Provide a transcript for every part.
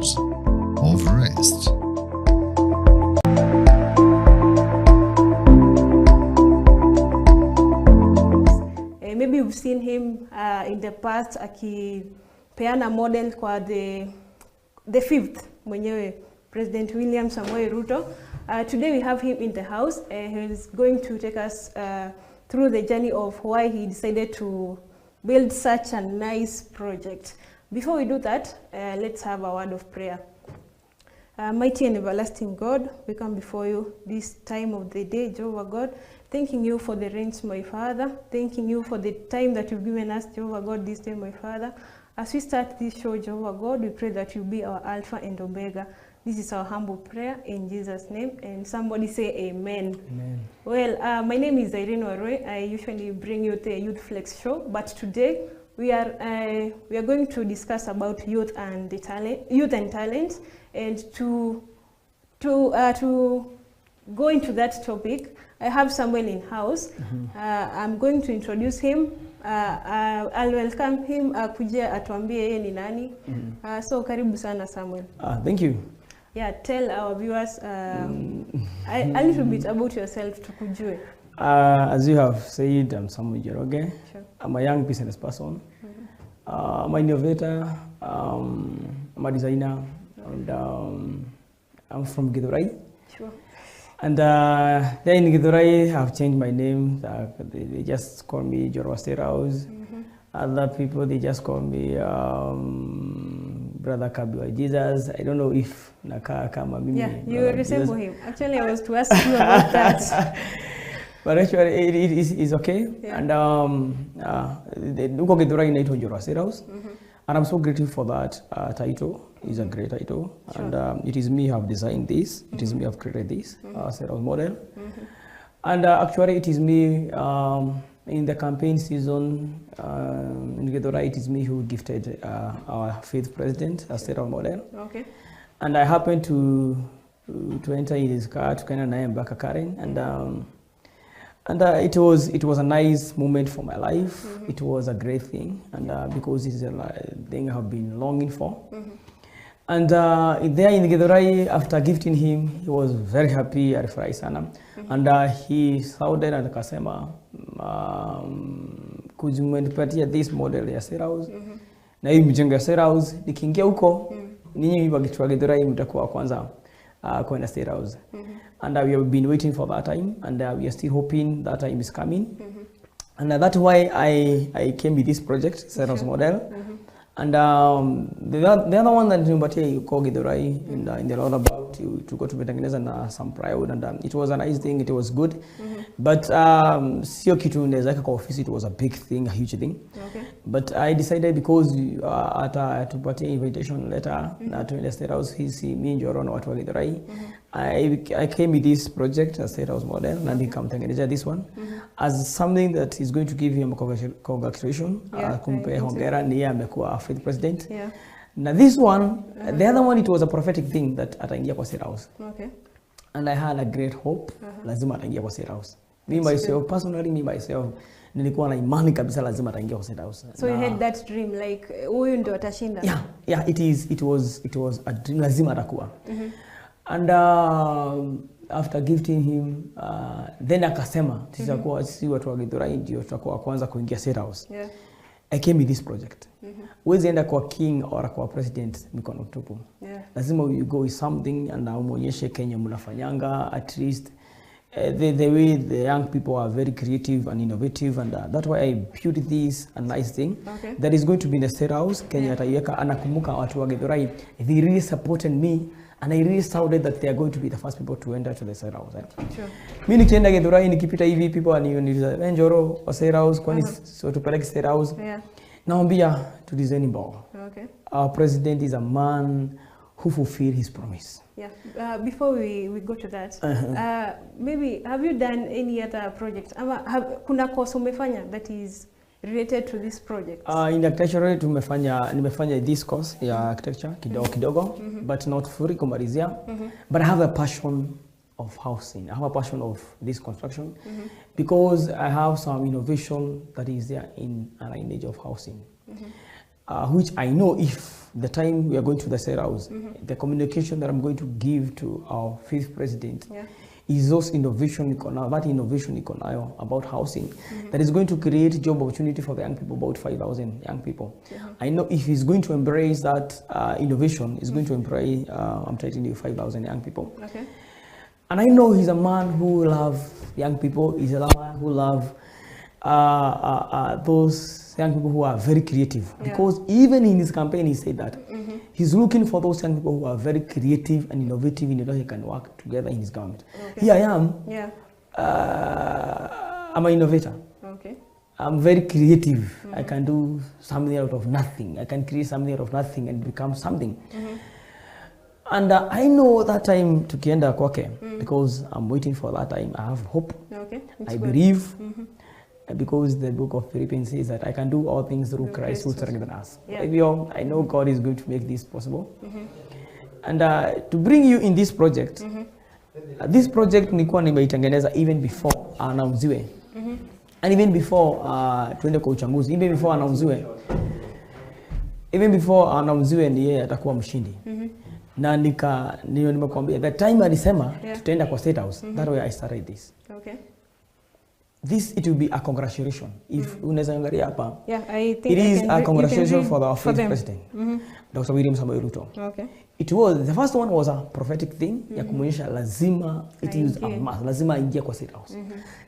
hours of rest. Maybe you've seen him in the past akipeana model kwa the fifth mwenyewe President William Samoei Ruto. Today we have him in the house. He's going to take us through the journey of why he decided to build such a nice project. Before we do that, let's have a word of prayer. Mighty and everlasting God, we come before you this time of the day, Jehovah God, thanking you for the rains, my Father, thanking you for the time that you've given us, Jehovah God, this time, my Father. As we start this show, Jehovah God, we pray that you be our Alpha and Omega. This is our humble prayer in Jesus' name, and somebody say amen. Amen. Well, my name is Irene Warwe. I usually bring you the Youth Flex show, but today we are going to discuss about youth and talent, and to go into that topic, I have Samuel in house. I'm going to introduce him. I'll welcome him akuje atuambie yeye ni nani. So karibu sana Samuel. Thank you. Yeah, tell our viewers a little bit about yourself tukujue. As you have said, I'm Samuel Jeroge. Sure. I'm a young business person. I'm an innovator. I'm a designer, and I'm from Githurai. Sure. And there in Githurai, I've changed my name. They just call me Jorwa State House. Other people, they just call me Brother Kabiwa Jesus. I don't know if Naka Kama Mimi. Yeah, you resemble him. Actually, I was to ask you about that. But actually, it is okay. Yeah. And the Nuko Githurai inaitwa Jorwa State House. And I'm so grateful for that title. It's a great title. Sure. And it is me who have designed this. It is me who have created this State House model. And actually, it is me in the campaign season in Githurai, it is me who gifted our fifth president a State House model. Okay. And I happened to enter in his car to kind of naim back a Karen, and it was a nice moment for my life. It was a great thing, and because it's a thing I've been longing for. And there in Githurai, after gifting him, he was very happy, alifurahi sana. And he sounded and akasema kujumenipatia this model ya State House. Na hii mjengo ya State House, nikiingia huko, ninyi wa Githurai mtakuwa kwanza kwenda State House. And we have been waiting for that time, and we are still hoping that time is coming. And that's why I came with this project, State House model. And the other one that you call Githurai in the lot about to go to Betangineza and some pride, and it was a nice thing. It was good, but sio kitu ndeza kwa office. It was a big thing, a huge thing. Okay. But I decided because tupatie invitation letter na to State House hisi mi njoro na watu wa Githurai. I came with this project, a State House model, and nikamtengeneza this one as something that is going to give him a congratulation. Kumpe hongera ni amekuwa fifth president. Yeah. Now this one, the other one, it was a prophetic thing that ataingia kwa State House. Okay. And I had a great hope, lazima ataingia kwa State House. Me myself, personally, nilikuwa na imani kabisa lazima ataingia kwa State House. So you had that dream, like huyu ndio atashinda. Yeah, it was a dream, lazima atakuwa. And after gifting him, then akasema tutakuwa sisi watu wa Githurai ndio tutakuwa kwanza kuingia State House. Yeah. I came with this project. Wezi enda kwa king or kwa president mikono tupu. Yeah. Lazima you go with something and umuonyeshe Kenya mnafanyanga, at least the way the young people are very creative and innovative, and that's why I built this a nice thing that is going to be in the State House. Kenya ataiweka, anakumbuka watu wa Githurai, they really supported me. And I really sounded that they are going to be the first people to enter to the State House. Sure. Mimi nikienda Githurai nikipita hivi, people wananiuliza njoro wa State House, kwani so tupeleke State House. Yeah. Naambia to design mbo. Okay. Our president is a man who fulfilled his promise. Yeah. Before we go to that, maybe have you done any other project? Kuna course umefanya that is related to this project? In architecture nimefanya this course ya architecture kidogo, but not fully kumalizia. But I have a passion of housing. I have a passion of this construction because I have some innovation that is there in an age of housing. which I know if the time we are going to the State House, the communication that I'm going to give to our 5th president is those innovation economy about housing that is going to create job opportunity for the young people, about 5,000 young people. I know if he's going to embrace that innovation, he's going to embrace, I'm telling you, 5,000 young people. Okay. And I know he's a man who loves young people. He's a man who loves those young people who are very creative. Because even in his campaign, he said that he's looking for those young people who are very creative and innovative in order he can work together in his government. Here I am. I'm an innovator. I'm very creative. I can do something out of nothing. I can create something out of nothing and become something. And I know that time tukienda kwake because I'm waiting for that time. I have hope. I believe because the book of Philippians says that I can do all things through Christ who strengthens us. I know God is going to make this possible. And to bring you in this project, this project nilikuwa nimeitengeneza even before anauziwe. And even before tuende kwa uchanguzi, even before anauziwe ni yeye atakuwa mshindi. Na nimekwambia the time alisema tutaenda kwa State House, that way I started this. This it will be a congratulation if unaweza angalia hapa. I think it is a congratulation for our 5th president, Dr. William Samoei Ruto. It was the first one was a prophetic thing ya kumuonyesha lazima it is a must, lazima aingie kwa State House.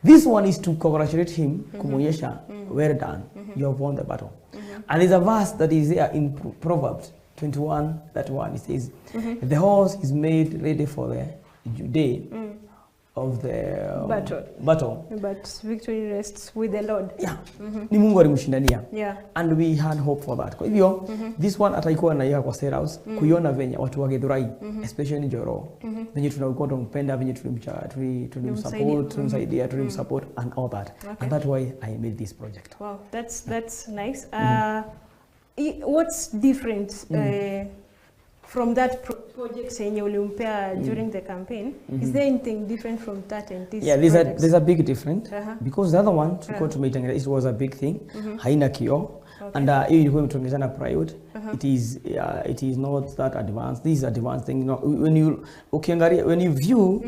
This one is to congratulate him, kumuonyesha well done, you have won the battle. And there's a verse that is there in Proverbs 21 that one, it says the horse is made ready for the day of the battle, but victory rests with the Lord. Ni Mungu alimshindania. And we had hope for that. Kwa hivyo this one ataikuwa na yeye kwa State House kuiona venye watu wa Githurai especially Njoro venye tunakuwa tunampenda venye tulimsaidia tulimsupport and all that. And that's why I made this project. Wow, that's nice. What's different from that project yenye ulimpea during the campaign? Is there anything different from that and this? There's a big difference because the other one it was a big thing, haina kioo, and hiyo ilikuwa imetengenezwa na private. It is not that advanced. This is advanced thing. When you view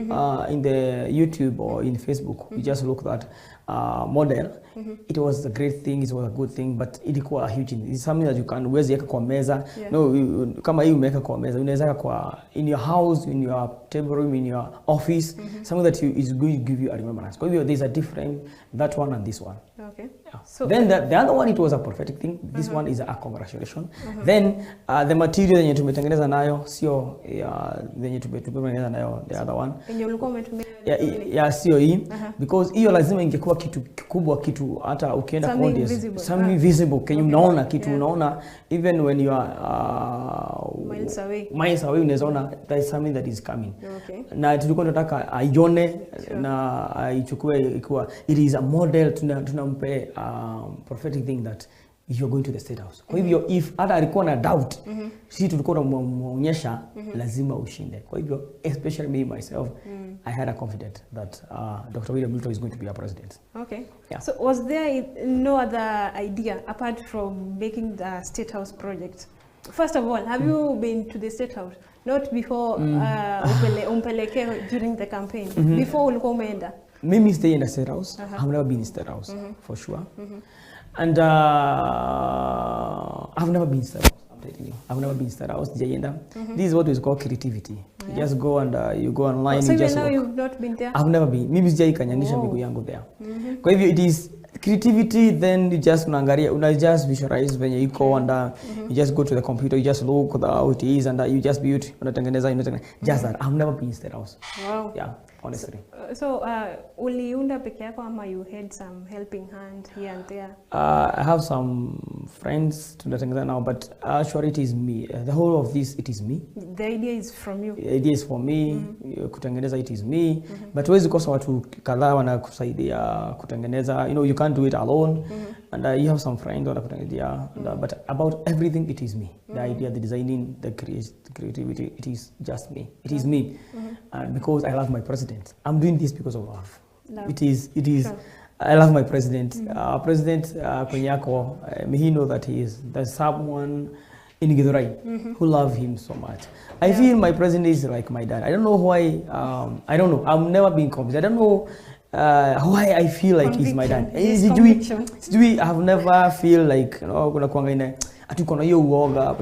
in the YouTube or in Facebook, you just look at model. It was a great thing, it was a good thing, but ilikuwa huge. It's something that you can uweze kwa meza. Kama hii umeweka kwa meza, unaweza kwa in your house, in your table room, in your office, something that is going to give you a remembrance. Kwa hivyo there's a difference, that one and this one. So then the other one, it was a prophetic thing. This one is a congratulation. Then the material yenye tumetengeneza nayo sio yenye tumetengeneza nayo the other one. Yenye ulikuwa umetumia sio hii because hiyo lazima ingekuwa kitu kikubwa, kitu hata ukienda kwa audience something visible kenye unaona kitu unaona even when you are miles away unaona there is something that is coming. Na tulikuwa tunataka aione na aichukue ikuwa it is a model tunampe prophetic thing that you're going to the State House. Kwa hivyo if hata alikuwa na doubt, sisi tulikuwa tunamuonyesha lazima ushinde. Kwa hivyo especially me myself, I had a confidence that Dr. William Ruto is going to be our president. So was there no other idea apart from making the State House project? First of all, have you been to the State House? Not before umpeleke during the campaign. Before ulikuwa umeenda? Mimi stay in the State House. I've never been in State House for sure. And I've never been State House. I'm telling you, I've never been State House. This is what is called creativity. You just go and you go online. So you just now you've not been there? I've never been. Mimi sijai kanyanisha miguu yangu there. Kwa hivyo it is creativity, then you just just visualize when you go and you just go to the computer, you just look at how it is and you just build just that. I've never been in State House. Honestly. So uliunda peke yako ama you had some helping hand here and there? I have some friends to that now, but actually it is me. The whole of this, it is me. The idea is from you? The idea is for me. Kutengeneza, it is me. But wezi kosa watu kadhaa wanakusaidia kutengeneza. You can't do it alone. And you have some friends wanakutengenezea. But about everything, it is me. The idea, the designing, the creativity, it is just me. It is me. Because I love my president. I'm doing this because of love. It is I love my president. President Kwenyako, may he know that there's someone in Githurai who love him so much. I feel my president is like my dad. I don't know why. I don't know. I've never been convinced. I don't know why I feel like he's my dad. I have never feel like kuna kuanga ine ati kuna hiyo uoga.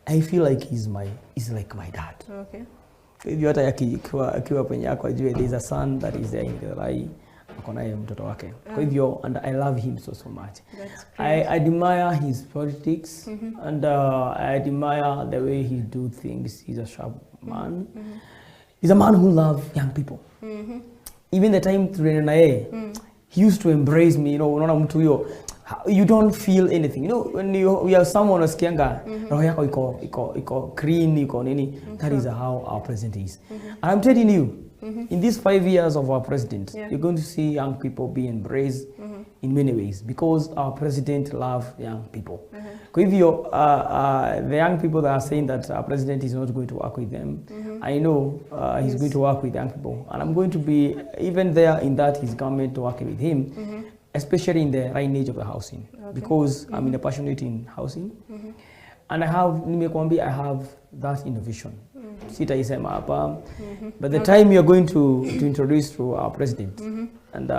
I feel like he's like my dad. Okay. Hivyo hata akiwa penye yako ajue there's a son that is there in Githurai. Akonaye mtoto wake. Kwa hivyo, and I love him so much. I admire his politics and I admire the way he do things. He's a sharp man. He's a man who loves young people. Even the time through NIA, he used to embrace me. Unaona mtu huyo, you don't feel anything. When you have someone usikianga, roho yako iko clean, iko nini. That is how our president is. And I'm telling you, in these 5 years of our president, you're going to see young people be embraced in many ways because our president loves young people. Kwa hivyo, the young people that are saying that our president is not going to work with them, I know he's going to work with young people. And I'm going to be even there in that his government working with him, especially in the right age of the housing. Because I'm in a passionate in housing. And I have that innovation. Sitaisema hapa. But the time you're going to introduce to our president, and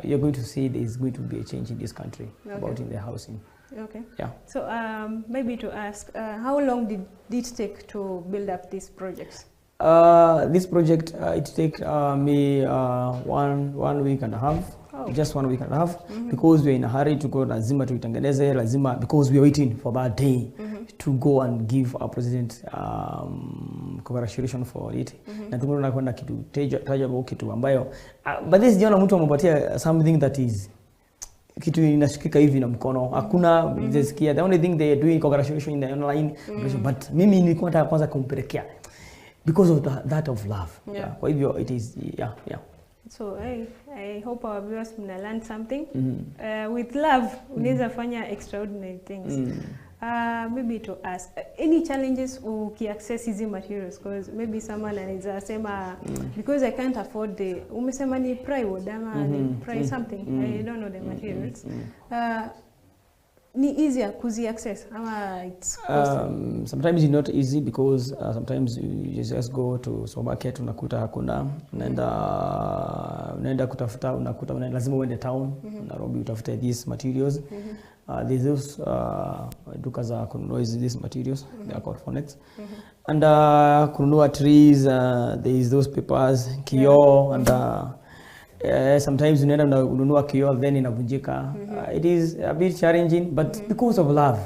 you're going to see there's going to be a change in this country about in the housing. Okay. Yeah. So maybe to ask, how long did it take to build up these projects? This project, it took me 1 week and a half. Just 1 week and a half, because we're in a hurry to go lazima tuitengeneze, lazima, because we're waiting for that day to go and give our president congratulations for it. Na tumeona kwenda kitu tajable kitu ambayo but this jiona mtu amepatia something that is kitu inashikika hivi na mkono. Hakuna zisikia. The only thing they are doing congratulations in the online, but mimi nilikuwa nataka kwanza kumpelekea because of that of love. Kwa hivyo it is So I hope our viewers mna learn something. With love, unaweza fanya extraordinary things. Maybe to ask, any challenges uki-access hizi materials? Because maybe someone anaweza sema, because I can't afford umesema ni plywood ama ni something, I don't know the materials. Ni easier kuzi-access ama it's sometimes it's not easy because sometimes you just go to supermarket unakuta hakuna, unaenda kutafuta unakuta lazima uende town Nairobi utafute these materials. There's those duka za kununua these materials, they are called phonics. And kununua trees, there is those papers, kioo, and sometimes unaenda ununua kioo then inavunjika. It is a bit challenging, but because of love.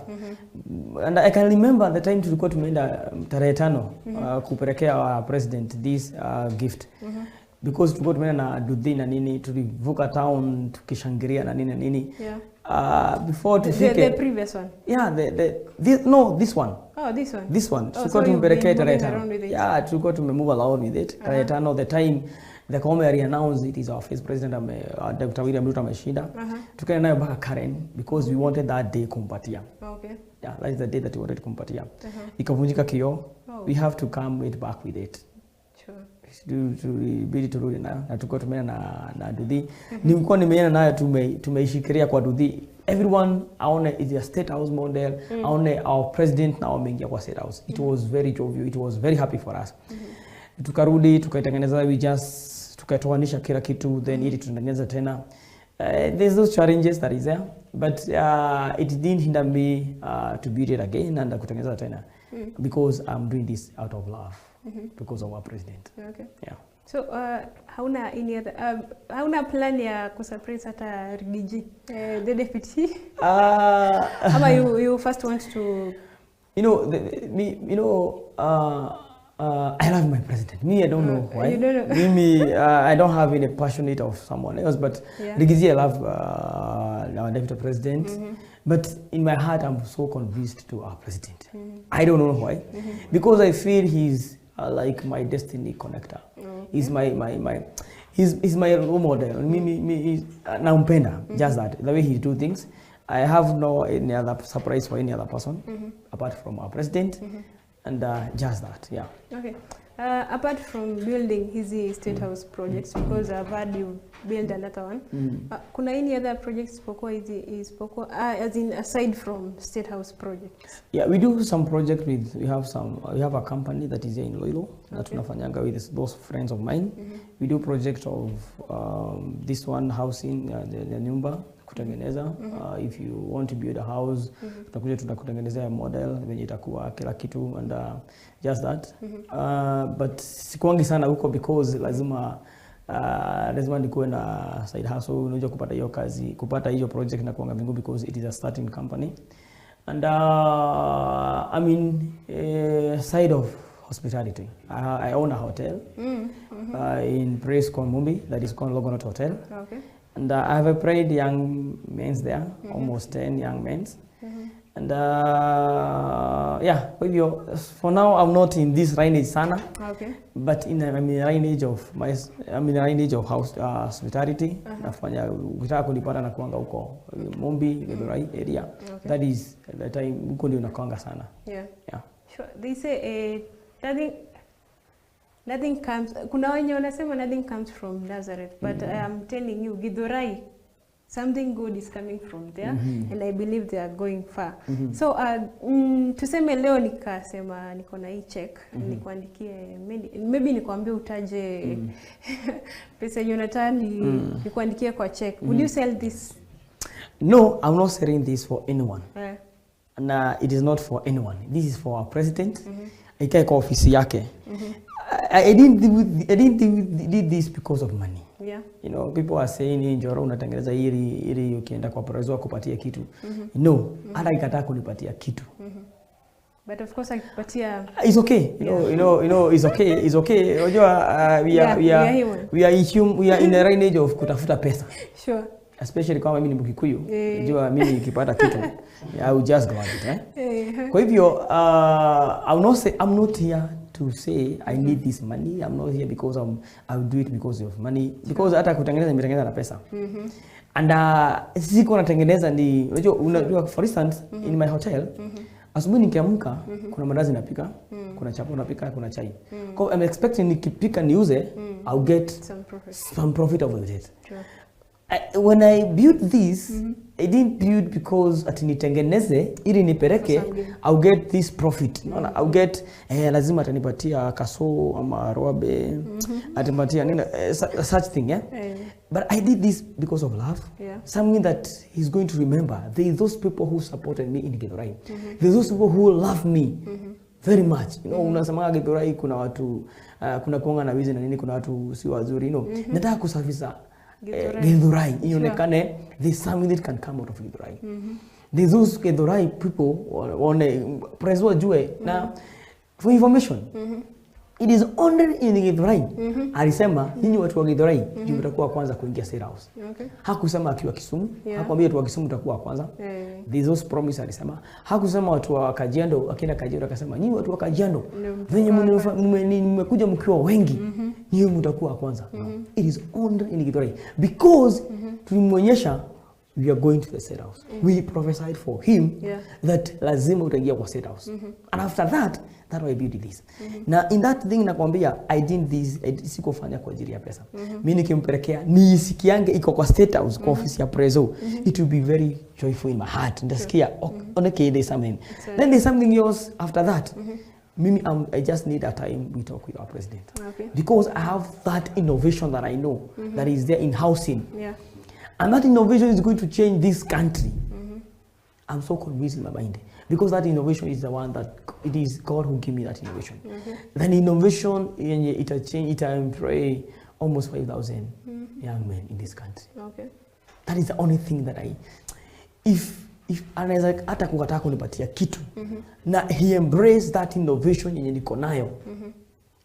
And I can remember the time tulikuwa tumeenda tarehe 5 kupelekea our president this gift. Because tulikuwa tumeenda na Duthi na nini, tulivuka town tukishangilia na nini. Before to the previous one. Yeah, this one. Oh, this one. This one. So you've been moving around with it. Yeah, tulikuwa tumemove along with it. Tarehe 5 the time the Comey announced it is our first president, Dr. William Ruto ameshinda. Tukaenda nayo mpaka Karen because we wanted that day kumpatia. Okay. Yeah, that is the day that we wanted kumpatia. Ikavunjika kioo. We have to come back with it. Sure. Bidi turudi nayo na tulikuwa tumeenda na Duthi. Nilikuwa nimeenda nayo tumeishikilia kwa Duthi. Everyone aone is a state house model. Aone our president now ameingia kwa state house. It was very jovial. It was very happy for us. Tukarudi tukaitengeneza, we just tukatoanisha kila kitu, then ili tunatengeneza tena. There's those challenges that is there, but it didn't hinder me to build it again and kutengeneza tena because I'm doing this out of love because of our president. Okay. Yeah. So hauna plan ya kusurprise hata Rigiji the deputy? Ama you first want to I love my president. Me, I don't know why. You don't know. Me, I don't have any passionate of someone else, but Rigizi, I love our deputy president. But in my heart, I'm so convinced to our president. I don't know why. Because I feel he's like my destiny connector. He's he's my role model. Me, nampenda, just that. The way he do things. I have no any other surprise for any other person apart from our president. And just that, yeah. Okay. Apart from building hizi state house projects, because I've heard you build another one, kuna any other projects as in aside from state house projects? Yeah, we do some project with, we have a company that is here in Loilo, that tunafanyanga with those friends of mine. We do project of this one housing, the nyumba kutengeneza. If you want to build a house, tutakutengenezea model venye itakuwa kila kitu, and just that. But sikuangi sana huko because lazima nikuwe na side hustle, unajua kupata hiyo kazi, kupata hiyo project na kuanga vingu because it is a starting company. And I mean, side of hospitality. I own a hotel in Praise Komumbi, that is called Logonot Hotel. Okay. And I have employed young men there, almost 10 young men. And yeah, for now I'm not in this lineage sana. Okay. But I'm in the lineage of hospitality. Nafanya ukitaka kunipata na kuanga huko Mumbi, Githurai area. Okay. That is the time huko ndio nakuanga sana. Yeah. Sure. They say nothing comes, kuna wenye wanasema nothing comes from Nazareth, but I am telling you, Githurai, something good is coming from there, and I believe they are going far. So tuseme leo nikasema niko na hii check, nikuandikie, maybe nikuambie utaje pesa Jonathan, nikuandikie kwa check. Would you sell this? No, I'm not selling this for anyone. And it is not for anyone. This is for our president. Ikae kwa ofisi yake. I did this because of money. Yeah. You know, people are saying njoro unatengeneza ili ukienda kwa prezo kupatia kitu. No, hata ikataka kunipatia kitu. But of course akikupatia, it's okay. You know it's okay. It's okay. Unajua we are in the right age of kutafuta pesa. Sure. Especially kama mimi ni Mkikuyu. Unajua mimi nikipata kitu, I will just go at it, Kwa hivyo I'm not here to say I need this money. I'm not here because I will do it because of money. Because hata kutengeneza nimetengeneza na pesa. And siko natengeneza ni unajua for instance in my hotel, asubuhi nikiamka kuna mandazi napika, kuna chapo napika, kuna chai. I'm expecting nikipika niuze, I'll get some profit out of it. Sure. When I built this, I didn't build because ati nitengeneze ili nipeleke, I'll get this profit. I'll get lazima atanipatia kaso ama roabe, atanipatia nini, such thing, yeah? But I did this because of love. Something that he's going to remember. There are those people who supported me in Githurai. There are those people who love me very much. You know, unasema Githurai kuna watu kuna kuanga na wizi na nini, kuna watu si wazuri, nataka kusafisha Githurai. Ionekane there's something that can come out of Githurai. There's those Githurai people prezo wajue na for information. It is only in Githurai. Alisema ninyi watu wa Githurai ndio mtakuwa kwanza kuingia state house. Hakusema akiwa Kisumu, hakwambia watu wa Kisumu mtakuwa kwanza. There's those promise alisema. Hakusema watu wa Kajiado, akienda Kajiado akasema ninyi watu wa Kajiado venye mmekuja mkiwa wengi ninyi mtakuwa kwanza. It is only in Githurai because tulimwonyesha we are going to the state house. We prophesied for him that lazima utaingia kwa state house. And after that why I built this. Now in that thing nakwambia I did this, sikufanya kwa ajili ya pesa. Mimi nikimpelekea nisikiange iko kwa state house, kwa ofisi ya prezo, it will be very joyful in my heart. Ndasikia okay, there's something. Then there's something else after that. Mimi I just need a time we talk with our president. Because I have that innovation that I know that is there in housing. And that innovation is going to change this country. I'm so convinced in my mind. Because that innovation is the one that, it is God who gave me that innovation. Then innovation, it will change, it will employ almost 5,000 young men in this country. That is the only thing that if anaweza like, hata kukataa kunipatia kitu, na he embraced that innovation yenye niko nayo,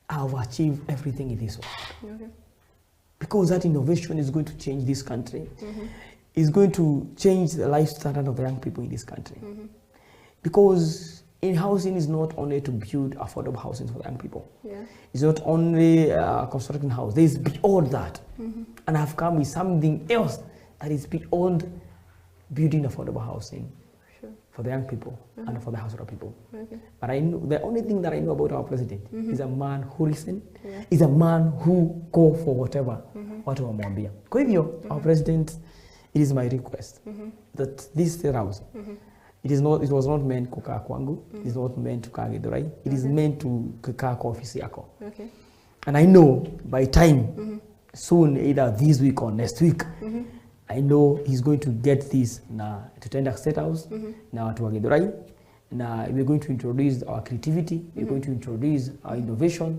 I have achieved everything in this world. Because that innovation is going to change this country. It's going to change the life standard of the young people in this country. Because in housing is not only to build affordable housing for the young people. It's not only constructing house. There is beyond that. And I've come with something else that is beyond building affordable housing for the young people and for the household people. Okay. But I know the only thing that I know about our president is a man who listen, is a man who go for whatever watu wamwambia. Kwa hivyo our president, it is my request that this State House, it was not meant kukaa kwangu, it is not meant to kaa Githurai, it is meant to kukaa kwa ofisi yako. Okay. And I know by time soon, either this week or next week, I know he's going to get this na tutaenda State House na watu wa Githurai na we're going to introduce our creativity, we're going to introduce our innovation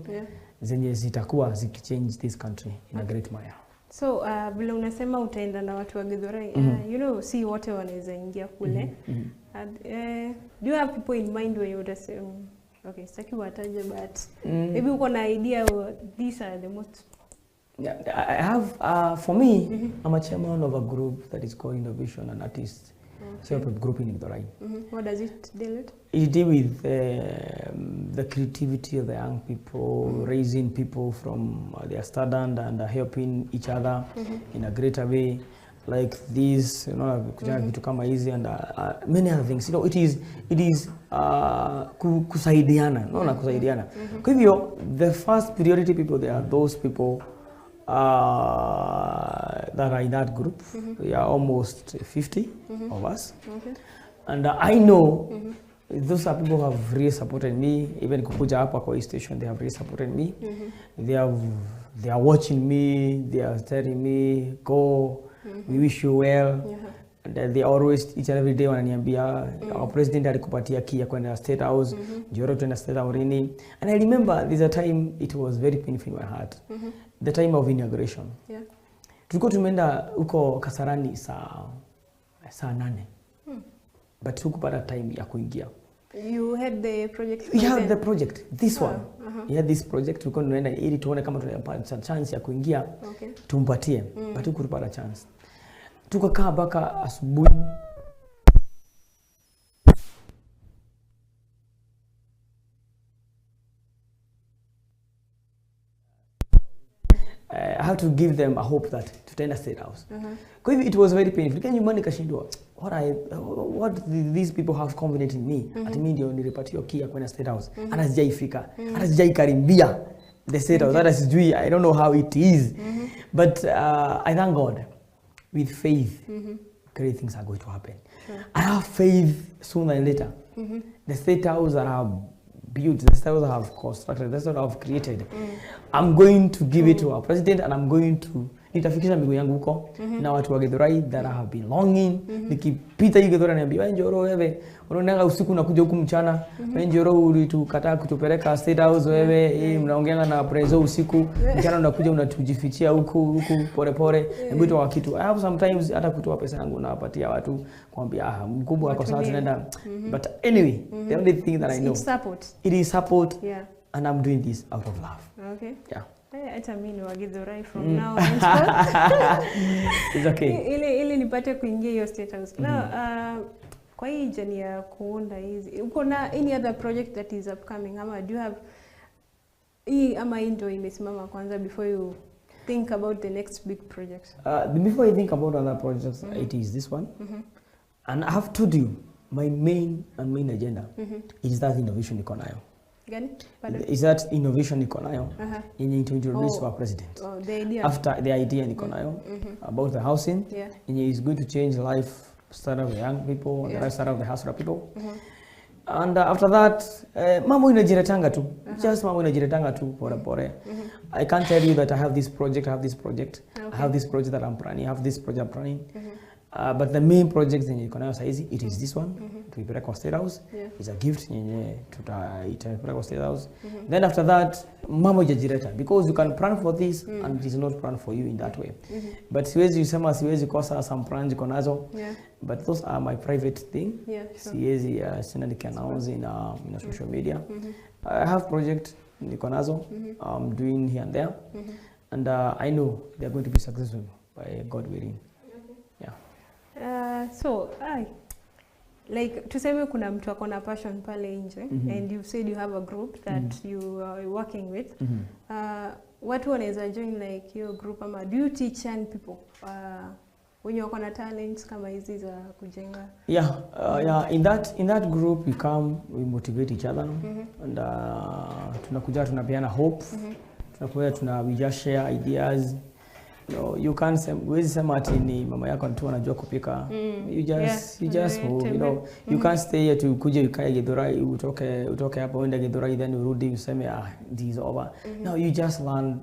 zenye zitakuwa zikichange this country in a great manner. So vile unasema utaenda na watu wa Githurai, you know, si wote wanaweza ingia kule. Do you have people in mind when you would say, okay, sitaki wataje, but maybe uko na idea these are the most? Yeah, I have, for me, I'm a chairman of a group that is called Innovation and Artists. So a group in Githurai. What does it deal with? It deals with the creativity of the young people, raising people from their standard and helping each other in a greater way. Like this, you know, to come easy and many other things. You know, it is kusaidiana, no na kusaidiana. Kwa hivyo, the first priority people there are those people that are in that group. We are almost 50 of us. Okay. And I know those are people who have really supported me. Even kukuja hapa kwa station, they have really supported me. They are watching me. They are telling me, go, we wish you well. And they always, each and every day wananiambia, our president alikupatia kia kwenda State House, Njoro tuenda State House rini. And I remember there's a time it was very painful in my heart. The time of inauguration. Yeah. Tulikuwa tumeenda huko Kasarani saa 8. But tukupata time ya kuingia. You had the project? We had the project, this one. We had this project, tulikuwa tunaenda ili tuone kama tunapata chance ya kuingia. Okay. Tumpatie. But tukupata chance. Tukakaa mpaka asubuhi. I have to give them a hope that tutaenda State House. Kwa hivyo it was very painful. Kenya nyumbani kashindwa, what these people have confidence in me. Ati mimi ndio nilipatiwa kia kwenda State House. Hata sijaifika. Hata sijaikaribia the State House. Hata sijui, I don't know how it is. But I thank God. With faith, great things are going to happen. I have faith sooner and later. The State House that I have built, the State House I have constructed, the State House I have created, I'm going to give it to our president, and I'm going to nitafikisha miguu yangu huko na watu wa Githurai that I have been longing. Nikipita hii Githurai niambia, Njoro wewe unaonanga usiku unakuja huku mchana, Njoro ulitukataa kutupeleka State House wewe, mnaongeanga na prezo usiku, mchana unakuja unatujifichia huku pole pole. Mbito wa kitu, I have sometimes hata kutoa pesa yangu nawapatia watu kuambia mkubwa wako sawa tunaenda. But anyway, the only thing that I know, it is support, and I'm doing this out of love. Okay. Yeah. Hata mimi ni wa Githurai from now on. It's okay. Ile nipate kuingia hiyo State House. Now, kwa hii journey ya kuunda hizi, uko na any other project that is upcoming? Ama do you have ama ndio imesimama kwanza before you think about the next big project? Before I think about other projects, it is this one. And I have told you, my main agenda is that innovation iko nayo. Is that innovation niko nayo yenye to introduce our president. The idea. After the idea niko nayo about the housing, yenye is going to change life start of the young people, the life start of the household people. And after that, mambo inajiretanga tu. Just mambo inajiretanga tu pore pore. I can't tell you that I have this project, I have this project, I have this project that I'm planning, I have this project I'm planning. But the main project yenye iko nayo saizi, it is this one. Tuipeleka kwa State House. It's a gift yenye tutaipeleka kwa State House. Then after that, mambo ijajireta, because you can plan for this and it is not planned for you in that way. But siwezi kosa some plans iko nazo. But those are my private thing. Siwezi sina announce in social media. I have project niko nazo I'm doing here and there. And I know they are going to be successful by God willing. So, like tuseme kuna mtu akona passion pale nje, and you said you have a group that you are working with. Watu wanaweza join like your group, ama do you teach young people wenye wako na talents kama hizi za kujenga? Yeah, in that group we motivate each other, and tunakuja tunapeana hope, tunakuja we just share ideas. You can't say huwezi sema ati ni mama yako tu anajua kupika. You just move, you can't stay here to kuja ukae Githurai utoke hapo uende Githurai then urudi useme this is over. No, you just learn,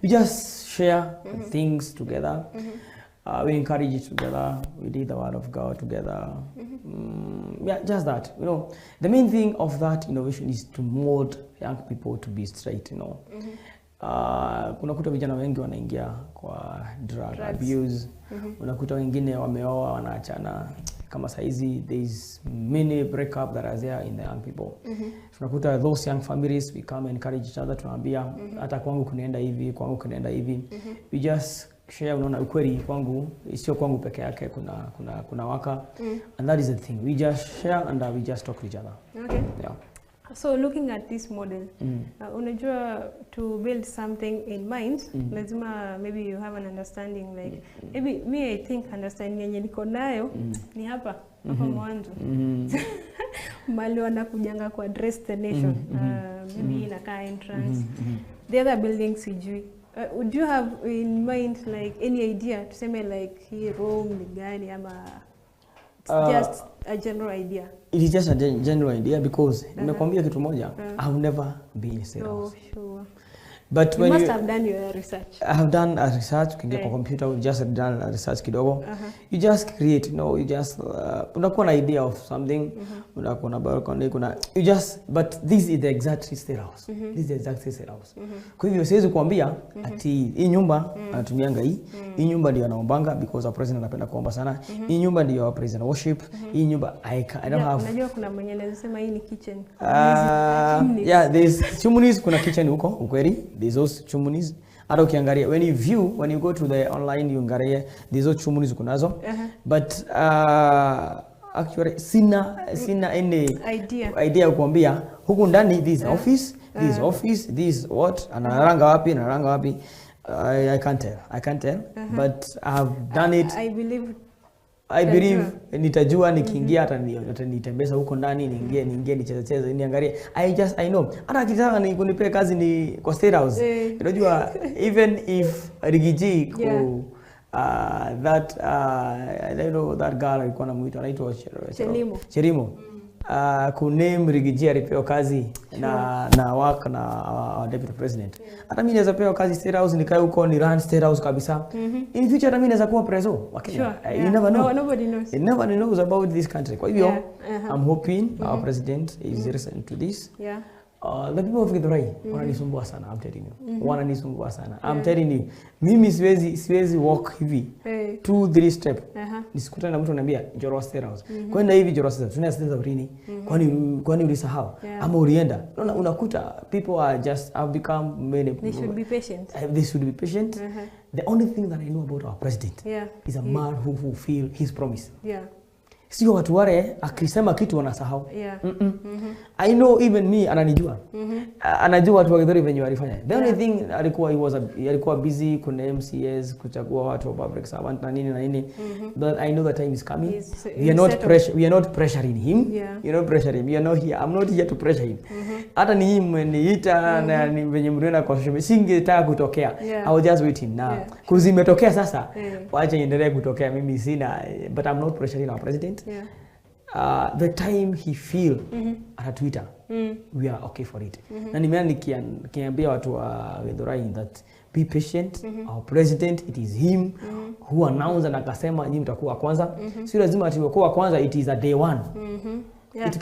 we just share things together. We encourage it together. We read the word of God together. Yeah, just that. The main thing of that innovation is to mold young people to be straight. Unakuta vijana wengi wanaingia kwa drug abuse. Unakuta wengine wameoa wanaachana. Kama saizi there is many breakup that are there in the young people. Tunakuta those young families, we come and encourage each other, tunaambia hata kwangu kunaenda hivi. We just share, unaona ukweli kwangu sio kwangu peke yake, kuna waka. And that is the thing, we just share and we just talk to each other. Okay. Yeah. So looking at this model, unajua to build something in mind, lazima maybe you have an understanding, like maybe me I think understanding yenye niko nayo ni hapa mwanzo. Mali wanakujanga ku address the nation, maybe inakaa entrance. The other buildings sijui. Would you have in mind like any idea to say like hii room ni gani ama just a general idea? It is just a general idea because nimekwambia kitu moja, I have never been in sales. Oh, sure. But you must have done your research. I have done a research, ukiingia kwa computer, we just done a research kidogo. You just create, you just unakuwa na idea of something, unakuwa na balcony, you just, but this is the exact state house. This is the exact state house. Kwa hivyo siwezi kuambia ati hii nyumba anatumianga hii nyumba ndio anaombanga because our president anapenda kuomba sana. Hii nyumba ndio our president worship. Hii nyumba I don't have. Unajua kuna mwenye anasema hii ni kitchen. Yeah, there's chimneys, kuna kitchen huko ukweli. There's those chimneys. Hata ukiangalia when you go to the online you angalia there's those chimneys kunazo. But actually sina any idea kuambia huku ndani this office this what analanga wapi. I can't tell. But I have done it. I believe nitajua nikiingia hata nitembeza huko ndani niingie nicheze niangalie. I know hata akitaka nikunipea kazi ni kwa state house. Unajua even if Rigiji that I don't know that girl alikuwa anamuita anaitwa Cherimo. Kuname Rigiji alipewa kazi na work na deputy president. Hata mimi naweza pewa kazi state house nikae huko ni run state house kabisa. In future hata mimi naweza kuwa preso. You never know. Nobody knows. You never knows about this country. Kwa hivyo I'm hoping our president is listening to this. The people of Githurai wananisumbua sana, I'm telling you. Wananisumbua sana. I'm telling you. Mimi siwezi walk hivi 2-3 step. Nisikutane na mtu ananiambia Njoro State House. Kwenda hivi Njoro State House. Tunaenda State House. Kwani ulisahau? Ama ulienda? Unakuta people are just have become many. They should be patient. They should be patient. The only thing that I know about our president is a man who fulfill his promise. Sio watu wale akisema kitu wanasahau. I know even me ananijua. Anajua watu wa Githurai venye walifanya. The only thing alikuwa busy kuna MCS kuchagua watu wa public servant na nini. But I know the time is coming. We are not pressuring him. You know pressure him. You are not here. I'm not here to pressure him. Hata ni him niita na ni venye mliona kwa social media singetaka kutokea. I will just wait him now. Kuzimetokea sasa. Waache iendelee kutokea mimi sina, but I'm not pressuring our president. The time he feel at Twitter, we are okay for it. Na nimeana nikiambia watu wa Githurai that be patient. Our president, it is him who announced na akasema nyinyi mtakuwa kwanza. Sio lazima ati wa kwanza, it is a day one. It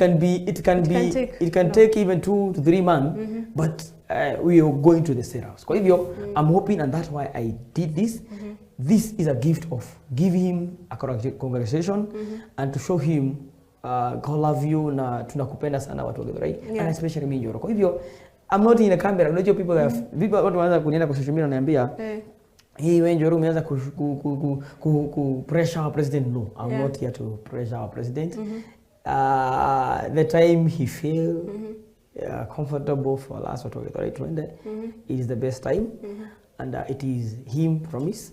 can take even 2 to 3 months, but we are going to the state house. Kwa hivyo I'm hoping, and that's why I did this. This is a gift of give him a congratulation and to show him God love you na tunakupenda sana watu wa Githurai, and especially me Njoro. Kwa hivyo I'm not in a camera. Unajua people watu wanaanza kunienda kwa social media wananiambia hii wewe Njoro umeanza ku pressure our president. No, I'm not here to pressure our president. The time he feel comfortable for us watu wa Githurai tuende, it is the best time. and it is him promise,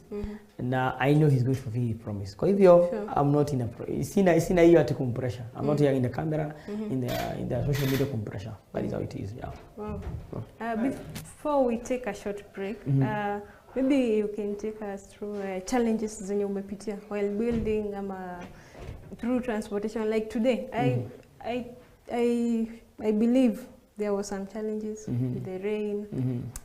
and I know he's going to fulfill his promise. Kwa hivyo, I'm not in a sina hiyo ati kumpressure. I'm not here in the camera, in the social media kumpressure. That is how it is. Yeah. Wow. Before we take a short break, maybe you can take us through challenges zenye umepitia while building through transportation. Like today, I believe there were some challenges with the rain.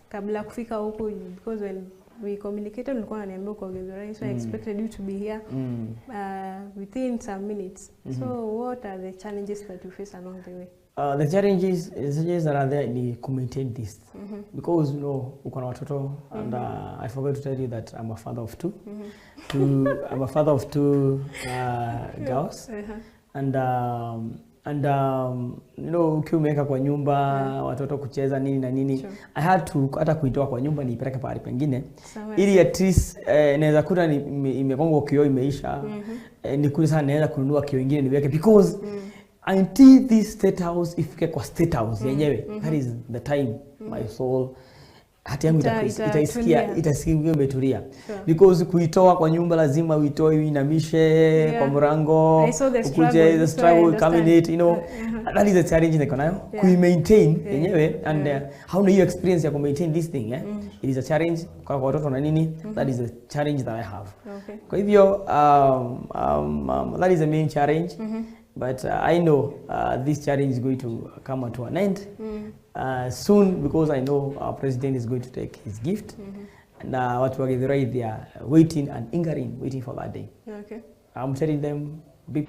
Kabla kufika huko, because when we communicated, nilikuwa naniambia uko Githurai, so I expected you to be here within some minutes. So what are the challenges that you face along the way? The challenges that are there ni to maintain this, because you know uko na watoto, and I forgot to tell you that I'm a father of two. I'm a father of two girls, and you know ukiumeka kwa nyumba watoto kucheza nini na nini, I had to hata kuitoa kwa nyumba niipeleke pahali pengine ili at least naweza kuta imekongwa kioo imeisha, nikuje sana naweza kununua kioo kingine niweke, because until this state house ifike kwa state house yenyewe, that is the time my soul hati yangu itasikia imetulia, because kuitoa kwa nyumba lazima uitoe uinamishe kwa mlango, ukuje the struggle coming it, you know, that is a challenge niko nayo ku maintain yenyewe, and how do you experience ya ku maintain this thing, it is a challenge kwa watoto na nini, that is a challenge that I have. Kwa hivyo that is the main challenge. But I know this challenge is going to come to an end soon, because I know our president is going to take his gift, and watu wa Githurai, they are waiting and lingering, waiting for that day. Okay. I'm telling them big.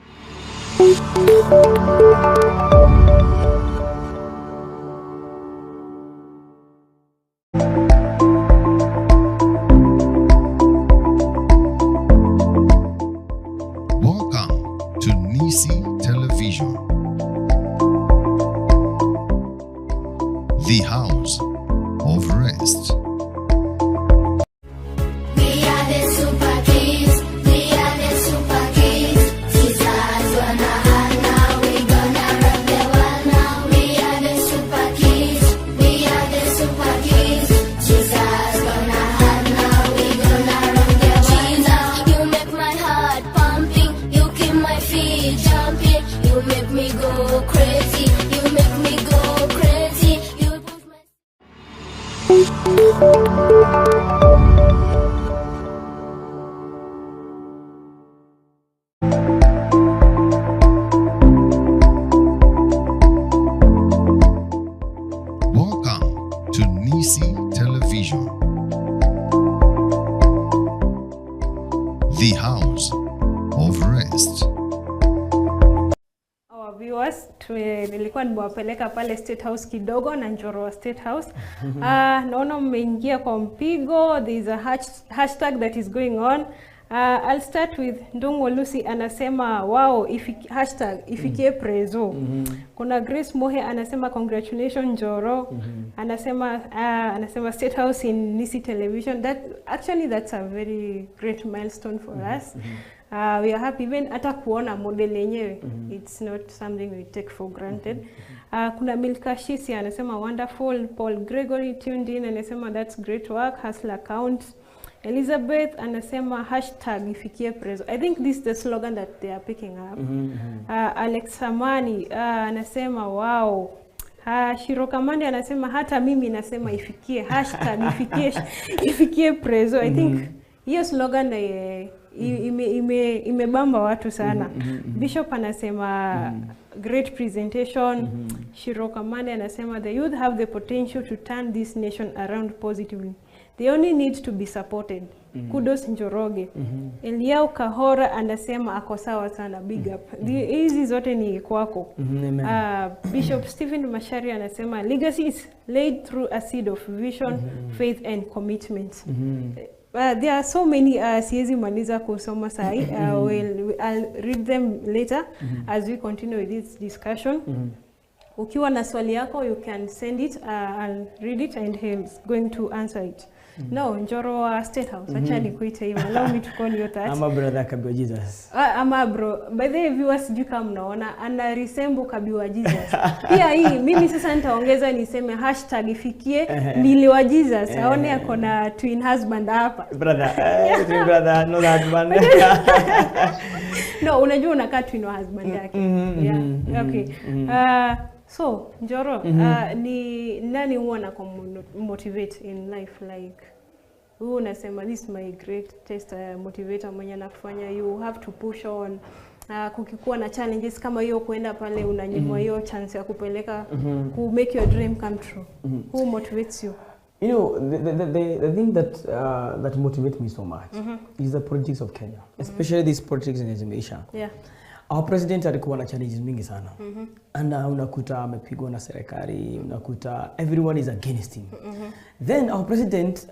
Welcome to Nisi Television, the house of rest. We are the super kids. We are the super kids. Jesus gonna have now. We gonna rock the world now. We are the super kids. We are the super kids. Jesus gonna have now. We gonna rock the world now. You make my heart pumping. You keep my feet jumping. You make me go crazy. You make me go crazy. You push my Welcome to Nisi Television, the house of rest. Our viewers, nilikuwa nimewapeleka pale State House kidogo na Njoro State House. Naona mmeingia kwa mpigo. There is a hashtag that is going on. I'll start with Ndungo Lucy anasema wow, hashtag ifikie prezo. Kuna Grace Mohe anasema congratulations Njoro. Anasema State House in Nisi Television. That's a very great milestone for us. We are happy even hata kuona model yenyewe. It's not something we take for granted. Kuna Milka Shisi anasema wonderful. Paul Gregory tuned in anasema that's great work. Hustler account. Elizabeth anasema hashtag ifikie prezo. I think this is the slogan that they are picking up. Alex Samani anasema wow. Shirokamandi anasema hata mimi nasema ifikie hashtag ifikie prezo. I think hiyo slogan imebamba watu sana. Bishop anasema great presentation. Shirokamandi anasema the youth have the potential to turn this nation around positively. They only need to be supported. Kudos Njoroge. Eliao Kahora anasema ako sawa sana, big up. Hizi zote ni kwako. Bishop Stephen Mashari anasema legacy is laid through a seed of vision, faith and commitment. There are so many siezi maliza kusoma sahi. I'll read them later as we continue with this discussion. Ukiwa na swali yako, you can send it. I'll read it and he's going to answer it. No, Njoro wa State House. Acha nikuite hivyo. Allow me to call you that. I'm a brother Kabiwa Jesus. Ama bro. By the way, viewers sijui kama mnaona ana resemble Kabiwa Jesus. Pia hii mimi sasa nitaongeza niseme hashtag ifikie Miliwa Jesus. Aone ako na twin husband hapa. Brother, twin brother, no husband. No, unajua unakaa twin husband yake. Yeah. Okay. So, Njoro, ni nani huwa na motivate in life like who unasema this is my greatest motivator mwenye anakufanya you have to push on kukikuwa na challenges kama hiyo kuenda pale unanyimwa hiyo chance ya kupeleka who make your dream come true. Who motivates you? You know, the thing that motivates me so much is the politics of Kenya, especially this politics in Asia. Yeah. Our president alikuwa na challenges mingi sana. And unakuta amepigwa na serikali, unakuta everyone is against him. Then our president,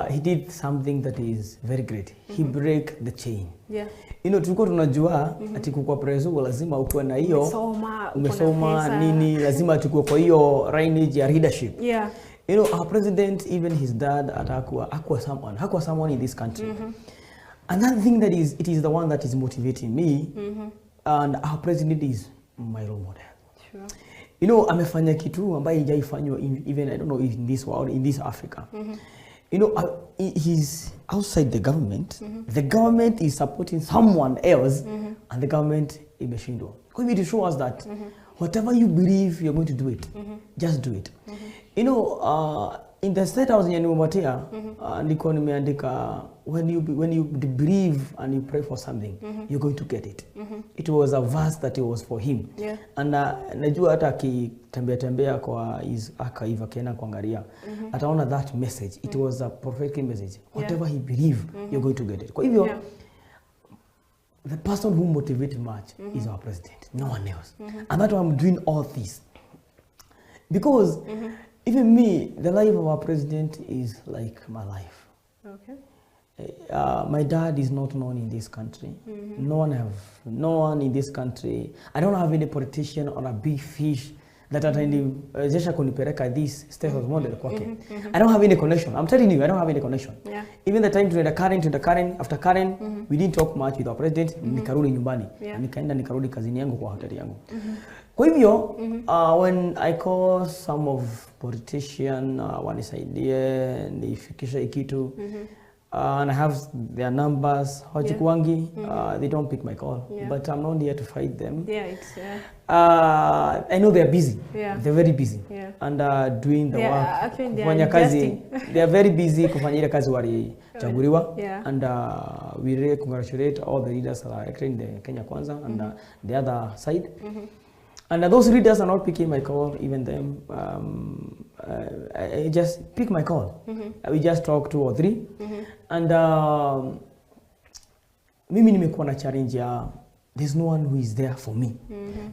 he did something that is very great. He break the chain. Yeah. You know, tulikuwa tunajua ati kwa preso lazima ukuwe na hiyo umesoma nini, lazima tukue kwa hiyo lineage ya leadership. Yeah. You know, our president, even his dad, hakuwa someone in this country. And that thing that it is the one that is motivating me. And our president is my role model. Sure. You know, amefanya kitu ambaye hajaifanywa even I don't know if in this world, in this Africa. You know, he's outside the government. The government is supporting someone else, and the government imeshindwa. Because it shows us that whatever you believe, you're going to do it. Just do it. You know, in the State House in Nimewatia, ndiko nimeandika when you believe and you pray for something, you're going to get it. It was a verse that it was for him. Yeah. And najua hata akitembea kwa his archive akienda kuangalia, ataona that message. It was a prophetic message. Whatever he believe, you're going to get it. Kwa hivyo, the person who motivated much is our president, no one else. And that's why I'm doing all this. Because even me, the life of our president is like my life. Okay. My dad is not known in this country. No one in this country. I don't have any politician or a big fish that jesha kunipeleka this State House model kwake. I don't have any connection. I'm telling you, I don't have any connection. Yeah. Even the time to the Karen, after Karen, we didn't talk much with our president. Nikarudi nyumbani. Nikarudi kazini yangu kwa hoteli yangu. Kwa hivyo, when I call some of politician wanisaidie nifikisha ikitu, and I have their numbers, they don't pick my call. Yeah. But I'm not here to fight them. Yeah, it's I know they're busy. Yeah. They're very busy. Yeah. And doing the work. Actually, they are Kufanya kazi. adjusting. They are very busy kufanya ile kazi walichaguliwa. Yeah. And we really congratulate all the leaders that are elected in the Kenya Kwanza and the other side. And those leaders are not picking my call, even them. I just pick my call. We just talk 2 or 3. And mimi nimekuwa na challenge ya there's no one who is there for me.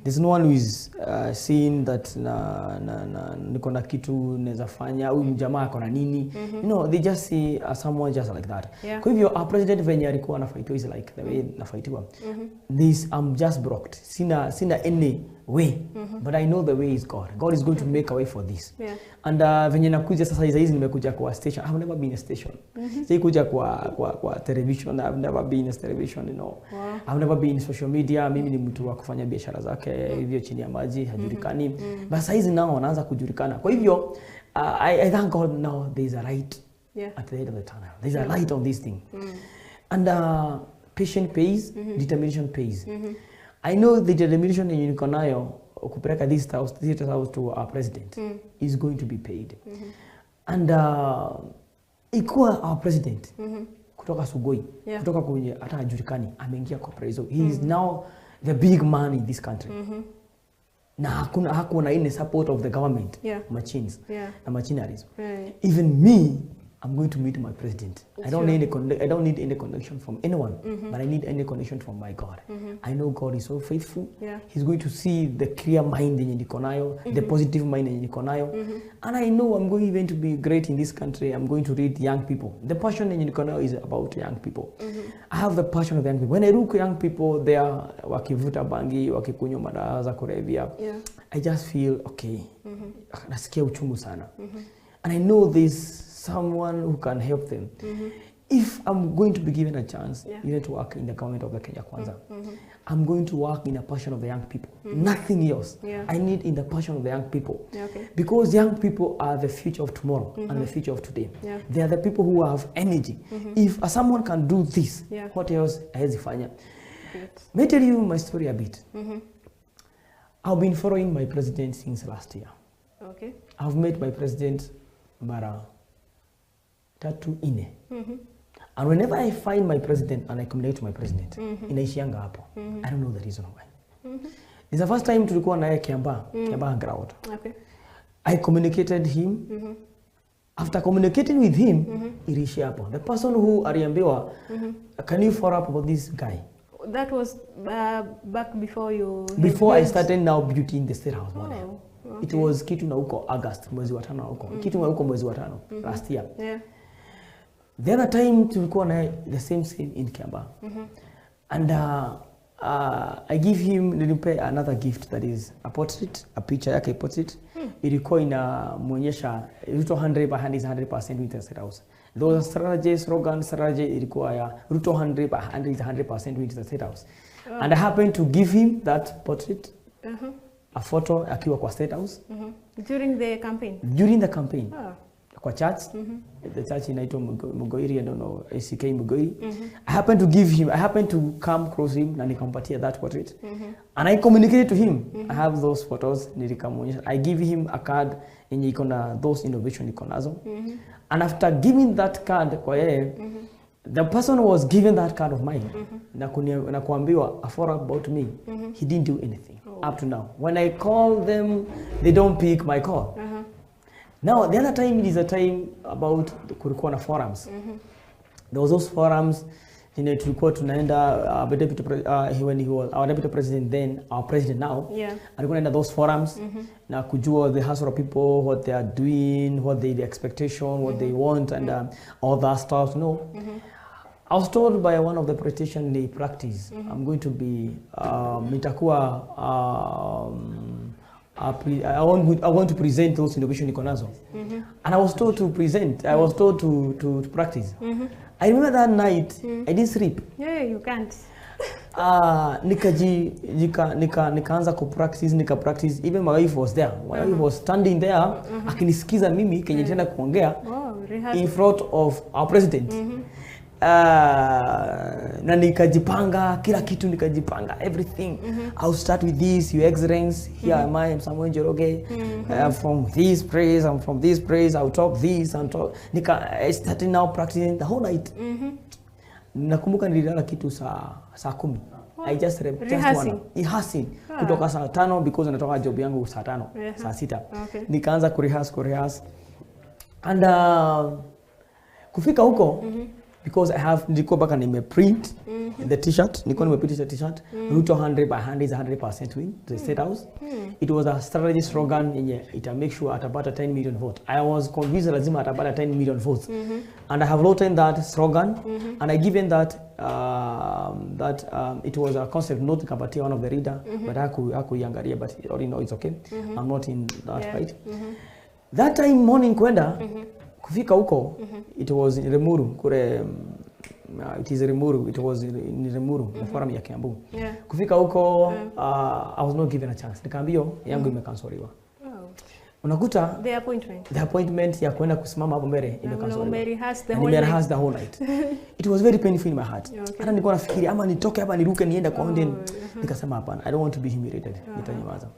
There's no one who is seeing that niko na kitu naweza fanya, huyu mjamaa ako na nini. You know, they just see someone just like that. Yeah. Kwa hivyo our president venye alikuwa anafightiwa is like the way nafightiwa. This I'm just blocked. Sina any way. But I know the way is God. God is going to make a way for this. Yeah. And venye nakuja sasa hizi nimekuja kwa station. I've never been in a station. Sikuja kwa television. I've never been in television, you know. Wow. I've never been in social media. Mimi ni mtu wa kufanya biashara zake hivyo chini ya maji hajulikani. But sasa hizi nao wanaanza kujulikana. Kwa hivyo I thank God now there is a light at the end of the tunnel. There is a light on this thing. And patience pays, determination pays. I know the determination yenye niko nayo kupeleka this house to our president is going to be paid. And ikuwa our president kutoka Sugoi, kutoka kwenye hata hajulikani, ameingia kwa preso. He is now the big man in this country. Na hakuna any support of the government, machines, na machineries. Right. Even me, I'm going to meet my president. I don't need any connection from anyone, but I need any connection from my God. I know God is so faithful. Yeah. He's going to see the clear mind yenye niko nayo, the positive mind yenye niko nayo. And I know I'm going even to be great in this country. I'm going to lead young people. The passion yenye niko nayo is about young people. I have the passion of young people. When I look at young people, they are wakivuta bangi, wakikunywa madawa za kulevya. I just feel okay. Nasikia uchungu sana. and I know there's someone who can help them. If I'm going to be given a chance, Yeah. you need to work in the government of the Kenya Kwanza. I'm going to work in the passion of the young people, nothing else. Yeah. I need in the passion of the young people. Yeah, okay. Because young people are the future of tomorrow and the future of today. Yeah. They are the people who have energy. If someone can do this, Yeah. what else has fanya? Great. May I tell you my story a bit? I've been following my president since last year. Okay. I've met my president mara tatu ine. And whenever I find my president and I communicate to my president, inaishianga hapo. I don't know the reason why. It's the first time tulikuwa naye Kiambaa ground. Okay. I communicated him. After communicating with him, iliishia hapo. The person who aliambiwa, can you follow up about this guy? That was back before you... Before I started now building the State House model. Okay. It was kitu na huko August, mwezi wa 5 na huko. Kitu na huko mwezi wa 5 last year. Yeah. The other time tulikuwa na the same in Kiambaa. And I give him, nilimpe another gift that is a portrait, a picture yake portrait. Ilikuwa inamuonyesha Ruto 100% is 100% with the State House. Those strategy, slogan, strategy ilikuwa ya Ruto 100% is 100% with the State House. And I happened to give him that portrait, a photo akiwa kwa State House. During the campaign? During the campaign. Oh. Kwa church, the church inaitwa Mugoiri, I don't know, ACK Mugoiri. I happened to give him, I happened to come close him na nikampatia that portrait. And I communicated to him. I have those photos, nilikamuonyesha. I give him a card yenye iko na those innovation iko nazo. And after giving that card kwa yeye, the person who was given that card of mine, na kuambiwa a follow about me, he didn't do anything up to now. When I call them, they don't pick my call. Now, the other time is a time about kulikuwa na forums. There was those forums, tulikuwa tunaenda, when he was our deputy president then, our president now, alikuwa naenda those forums, na kujua the hustle of people, what they are doing, what the expectation, what they want, and all that stuff, I was told by one of the politicians they practice, I'm going to be, nitakuwa, I want to present those innovation iko nazo. And I was told to present, I was told to practice. I remember that night, I didn't sleep. Yeah, you can't. Nikaanza practice, even my wife was there. My wife was standing there, akinisikiza mimi kenye tena kuongea in front of our president. Na nikajipanga kila kitu, nikajipanga everything. I'll start with this, your excellence, here am I, I'm Samuel Njoroge, I'm from this place, I'm from this place, I'll talk this and talk. I started now practicing the whole night. Nakumbuka nililala kitu saa 10. I just rehearsing kutoka saa 5 because natoka job yangu saa 5, saa 6. Nikaanza kurehearse and kufika huko because I have nilikuwa baka nimeprint the t-shirt, nilikuwa nimeprint the t-shirt, Ruto 100% is 100% win the State House. It was a strategy slogan yenye ita make sure atapata 10 million votes. I was convinced lazima atapata 10 million votes. And I have written that slogan and I given that it was a concept note nikapatia one of the reader, but hakuiangalia, but he already know it's okay. I'm not in that fight. That time morning kwenda kufika huko, it was in Remuru, it is Remuru, it was in Remuru, the forum ya Kiambu. Kufika huko, I was not given a chance. Nikaambio, yangu imekansoliwa. Unakuta, the appointment ya kuenda kusimama hapo mbele imekansoliwa. Nimerehearse the whole night. It was very painful in my heart. Hata nilikuwa nafikiri, ama nitoke hapa niruke nienda kwa Onden. Nikasema hapana, I don't want to be humiliated. Nitanyamaza.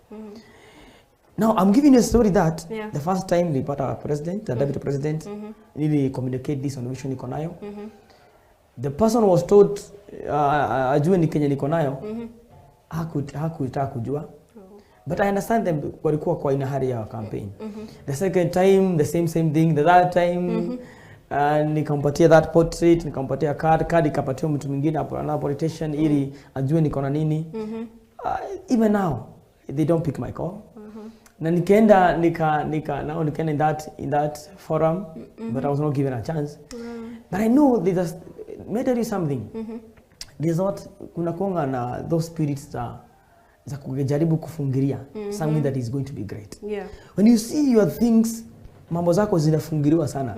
Now, I'm giving you a story that the first time nilipata president, the deputy president, really communicate this on vision niko nayo. The person was told, ajue ni Kenya niko nayo, hakutaka kujua. But I understand them walikuwa kwa ina hali ya campaign. The second time, the same thing. The third time, nikampatia that portrait, nikampatia card ikapatia mtu mwingine, another politician, ili ajue niko na nini. Even now, they don't pick my call. Na nikaenda in that forum, but I was not given a chance. But I know let me tell you something. There's not kuna kuanga na those spirits za kujaribu kufungiria something that is going to be great. When you see your things mambo zako zinafungiliwa sana.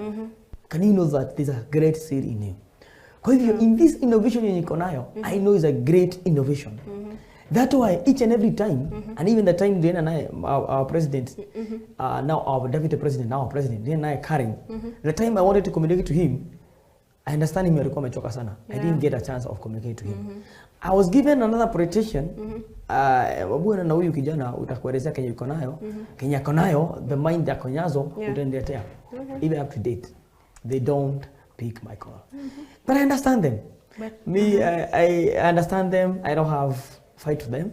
Can you know that there's a great seed in you? Kwa hivyo in this innovation yenye niko nayo, I know is a great innovation. That's why each and every time, and even the time Diana and I, our president, now our deputy president, now our president, Diana and I carrying, the time I wanted to communicate to him, I understand him alikuwa amechoka sana. I didn't get a chance of communicating to him. I was given another presentation. Bwana na huyu kijana utakuelezea Kenya yuko nayo. Kenya yuko nayo, the mind ya konyazo utaendelea. Even up to date, they don't pick my call. But I understand them. I understand them. I don't have fight with them.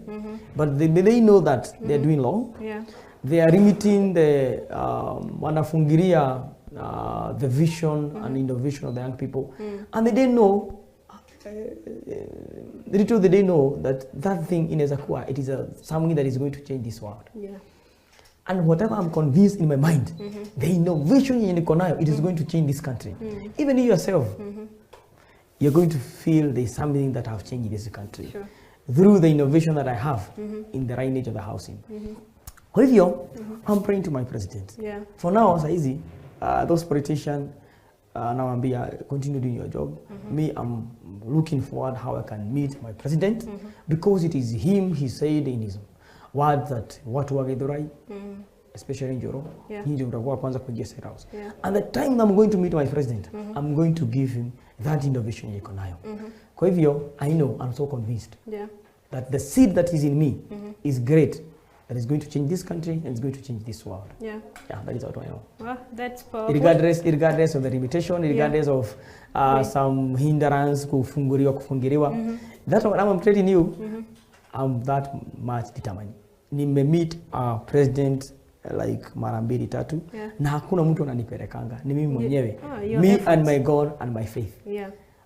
But they know that they're doing wrong. They are limiting the wanafungiria the vision and innovation of the young people, and they didn't know. They didn't know that thing in Ezekua, it is something that is going to change this world. And whatever I'm convinced in my mind, the innovation in Ikonayo, it is going to change this country. Even you yourself, you're going to feel there's something that have changed this country through the innovation that I have in the lineage of the housing. Kwa hivyo, I'm praying to my president. For now, it's easy. Those politicians now continue doing your job. Me, I'm looking forward how I can meet my president because it is him. He said in his words that watu wa Githurai, especially in Njoro, ndio utakuwa kwanza kuingia State House. And the time I'm going to meet my president, I'm going to give him that innovation yako nayo. Kwa hivyo, I know, I'm so convinced that the seed that is in me is great. That is going to change this country and it's going to change this world. That is what I know. Well, that's powerful. Regardless of the limitation, regardless of some hindrance, kufungiriwa. That's what I'm telling you. I'm that much determined. Nime meet our president like mara mbili tatu na hakuna mtu ananipelekanga. Ni mimi mwenyewe. Me and my God and my faith.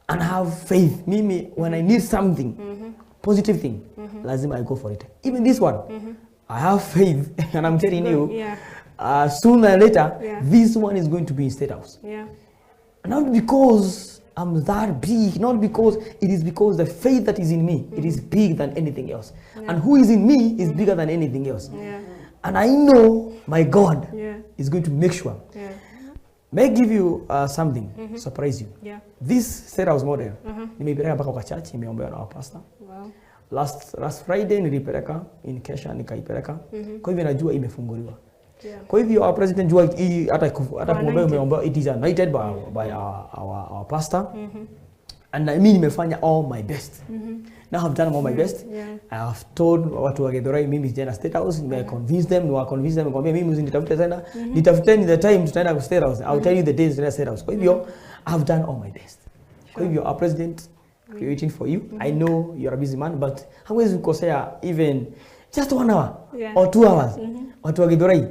And have faith. Mimi when I need something, positive thing, lazima I go for it. Even this one. I have faith, and I'm telling you, sooner or later, this one is going to be in State House. Not because I'm that big, not because it is because the faith that is in me, it is bigger than anything else. And who is in me is bigger than anything else. And I know my God is going to make sure. May I give you something, surprise you. This State House model, nimepeleka mpaka kwa church, nimeombewa na our pastor. Last Friday nilipeleka in Kesha nikaipeleka. Kwa hivyo najua imefunguliwa. Kwa hivyo our president jua hata kumwambia umeomba, it is anointed by our pastor. And I mean nimefanya all my best. Now I've done all my best. I have told watu wa Githurai mimi tena State House, I convince them, kwambia mimi msinitafute tena. Nitafuteni the time tutaenda ku State House. I'll tell you the days to State House. Kwa hivyo I've done all my best. Kwa hivyo our president, we're waiting for you. I know you're a busy man, but hawezi kukosea even just 1 hour or 2 hours. Watu wa Githurai.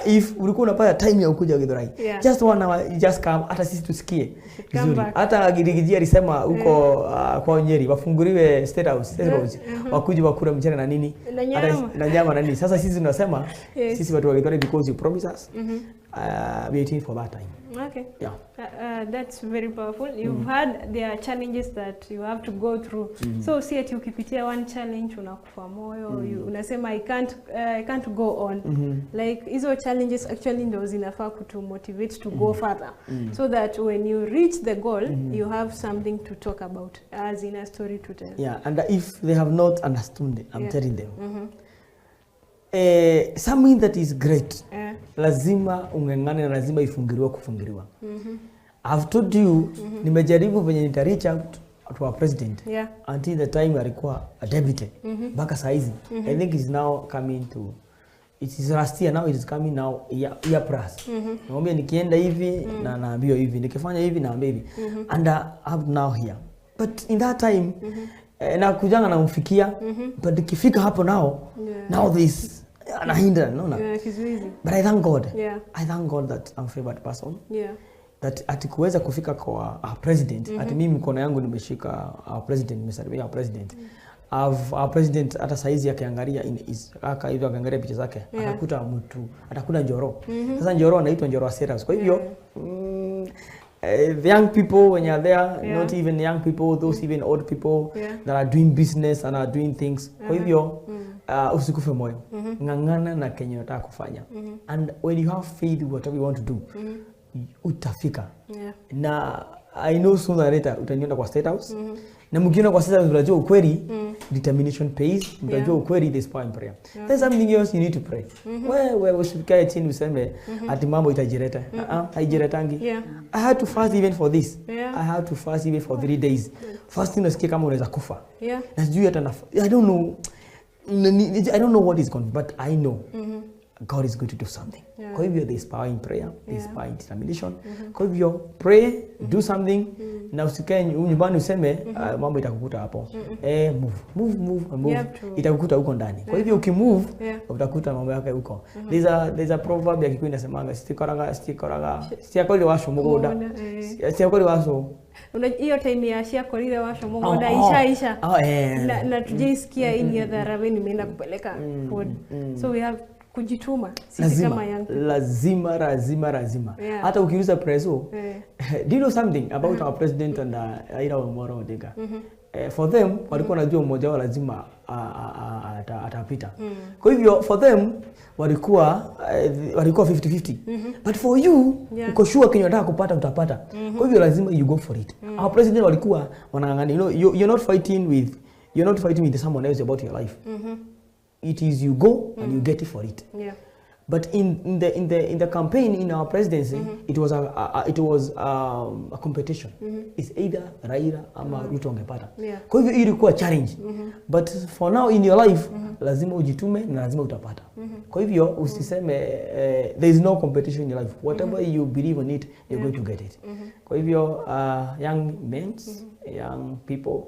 If ulikuwa unapata time ya ukuja Githurai, just 1 hour, you just come, hata sisi tusikie vizuri. Hata Gidigijia alisema huko kwa Nyeri wafunguriwe State House, wakuje wakule mchana na nini, na nyama na nini. Sasa sisi tunasema sisi watu wa Githurai because you promise us, waiting for that time. Okay. That's very powerful. You've had there are challenges that you have to go through. So see ati ukipitia one challenge unakufa moyo, unasema I can't go on. Like hizo challenges actually ndio zinafaa kutu motivate to go further. So that when you reach the goal, you have something to talk about as in a story to tell. And if they have not understood it, I'm telling them. Something that is great. Lazima ungengane na lazima kufungiriwa. I've told you, nimejaribu venye nita reach out to our president until the time alikuwa a deputy. Baka saizi. I think it's now coming to, it is last year, now it is coming now year plus. Naambia nikienda hivi na naambiwa hivi, nikifanya hivi naambia hivi. And I'm now here. But in that time, na kujanga na mfikia, but ikifika hapo now this anahinda, but I thank God. I thank God that I'm a favored person. That atikuweza kufika kwa our president, ati mimi mkono yangu nimeshika our president, nimesalimia our president. Our president hata saizi akiangalia aka hivyo akiangalia picha zake, atakuta mtu, atakuta Njoro. Sasa Njoro anaitwa Njoro wa State House. Kwa hivyo the young people when you're there, not even young people, those even old people that are doing business and are doing things. Kwa hivyo usikufe moyo. Ngangana na kenye unataka kufanya. And when you have faith in whatever you want to do, utafika. Na I know sooner or later utaniona kwa State House. Na mkiona kwa State House unajua ukweli, determination pays, mtajua ukweli, there's power in prayer. There's something else you need to pray. Wewe usikae chini useme ati mambo itajireta. Haijiretangi. I had to fast even for this. I had to fast even for 3 days. Fasting nasikia kama unaweza kufa. Na sijui hata I don't know what is going, but I know God is going to do something. Kwa hivyo there is power in prayer, there is power in determination. Kwa hivyo pray, do something, na usikae nyumbani useme mambo itakukuta hapo. Move. Itakukuta huko ndani. Kwa hivyo ukimove utakuta mambo yake huko. There's a proverb ya Kikuyu inasemanga siakorire washo mugoda. Siakorire washo. Hiyo time ya siakorire washo mugoda isha. Na tujaisikia hii ya dharabe nimeenda kupeleka food. So we have kujituma sisi kama young people. Lazima. Hata ukiuliza preso, do you know something about our president and Raila Amolo Odinga? For them walikuwa wanajua mmoja wao lazima atapita. Kwa hivyo for them walikuwa 50-50. But for you uko sure kenye unataka kupata utapata. Kwa hivyo lazima you go for it. Our president walikuwa wanangangana, you're not fighting with someone else about your life. It is you go and you get it for it. But in the campaign in our presidency, it was a competition. It's either Raila ama Ruto angepata. Kwa hivyo ilikuwa challenge. But for now in your life, lazima ujitume na lazima utapata. Kwa hivyo usiseme there is no competition in your life. Whatever you believe in it, you're going to get it. Kwa hivyo young men, young people,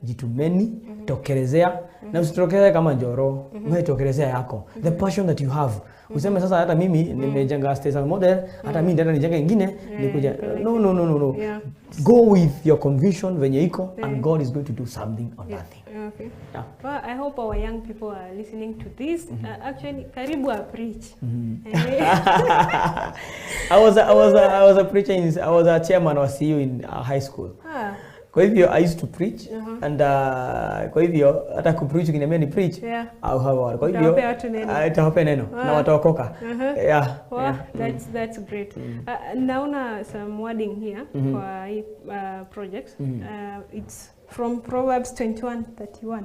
jitumeni, tokelezea na usitokelezea kama njoro, wewe tokelezea yako. The passion that you have. Useme sasa hata mimi nimejenga state model, hata mimi ndio nijenge nyingine nikuja. No. Go with your conviction venye iko and God is going to do something on that thing. Well, I hope our young people are listening to this. Actually, karibu a preach. I was a preacher I was a chairman of CU in high school. Kwa hivyo I used to preach and kwa hivyo hata kupreach ukiniambia ni preach au hawa. Kwa hivyo itawape neno na wataokoka. That's great. Naona some wording here for projects. It's from Proverbs 21:31.